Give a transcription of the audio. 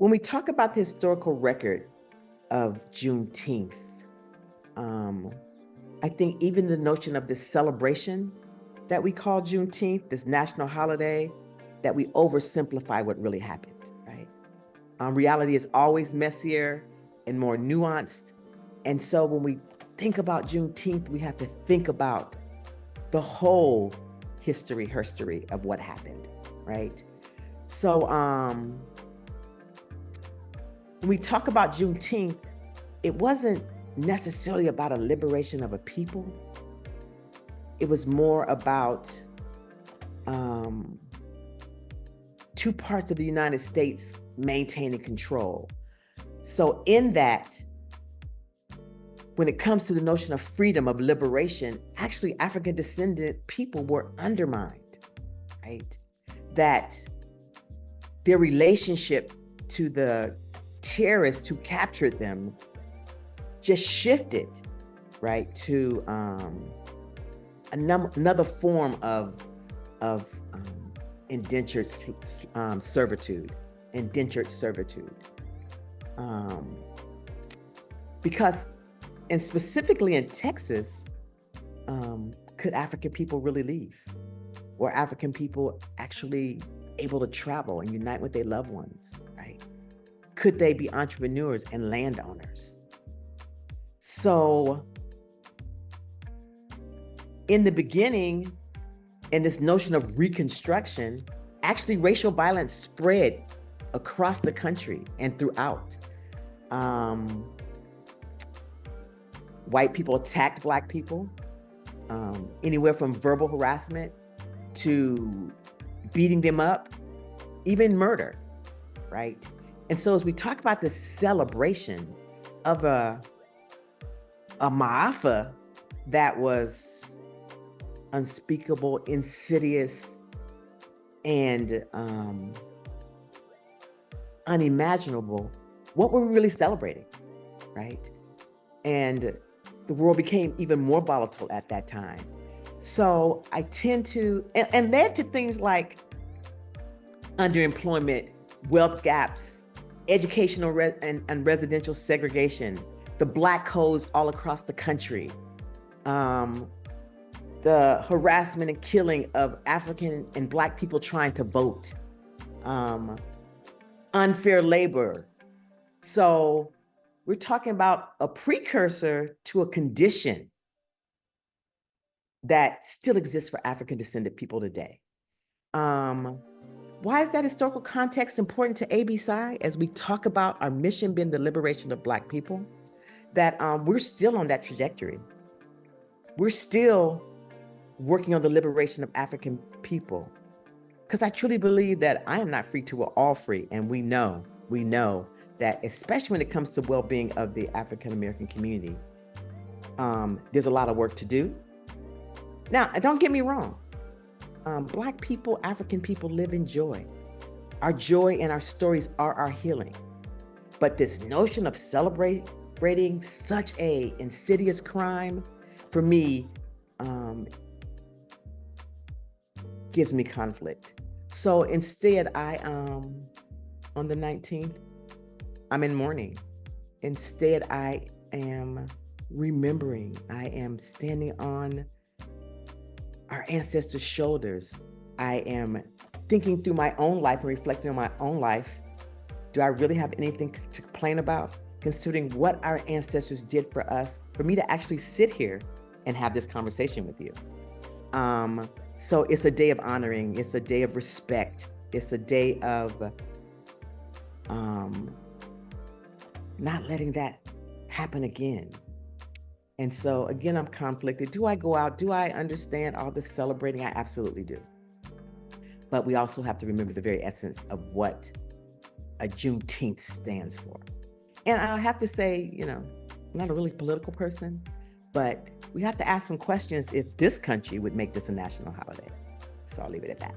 When we talk about the historical record of Juneteenth, I think even the notion of this celebration that we call Juneteenth, this national holiday, that we oversimplify what really happened, right? Reality is always messier and more nuanced. And so when we think about Juneteenth, we have to think about the whole history of what happened, right? So when we talk about Juneteenth, it wasn't necessarily about a liberation of a people. It was more about two parts of the United States maintaining control. So in that, when it comes to the notion of freedom, of liberation, actually African descendant people were undermined, right? That their relationship to the terrorists who captured them just shifted, right, to another form of indentured servitude. Because, and specifically in Texas, could African people really leave? Were African people actually able to travel and unite with their loved ones, right? Could they be entrepreneurs and landowners? So in the beginning, in this notion of Reconstruction, actually racial violence spread across the country and throughout. White people attacked Black people, anywhere from verbal harassment to beating them up, even murder, right? And so as we talk about this celebration of a maafa that was unspeakable, insidious, and unimaginable, what were we really celebrating, right? And the world became even more volatile at that time. So I tend to, and led to things like underemployment, wealth gaps, educational and residential segregation, the Black codes all across the country, the harassment and killing of African and Black people trying to vote, unfair labor. So we're talking about a precursor to a condition that still exists for African descendant people today. Why is that historical context important to ABPsi as we talk about our mission being the liberation of Black people? That we're still on that trajectory. We're still working on the liberation of African people. Because I truly believe that I am not free till we're all free. And we know that especially when it comes to well-being of the African-American community, there's a lot of work to do. Now, don't get me wrong. Black people, African people live in joy. Our joy and our stories are our healing. But this notion of celebrating such a insidious crime, for me, gives me conflict. So instead, on the 19th, I'm in mourning. Instead, I am remembering. I am standing on our ancestors' shoulders. I am thinking through my own life and reflecting on my own life. Do I really have anything to complain about, considering what our ancestors did for us, for me to actually sit here and have this conversation with you? So it's a day of honoring. It's a day of respect. It's a day of not letting that happen again. And so again, I'm conflicted. Do I go out? Do I understand all this celebrating? I absolutely do. But we also have to remember the very essence of what a Juneteenth stands for. And I have to say, I'm not a really political person, but we have to ask some questions if this country would make this a national holiday. So I'll leave it at that.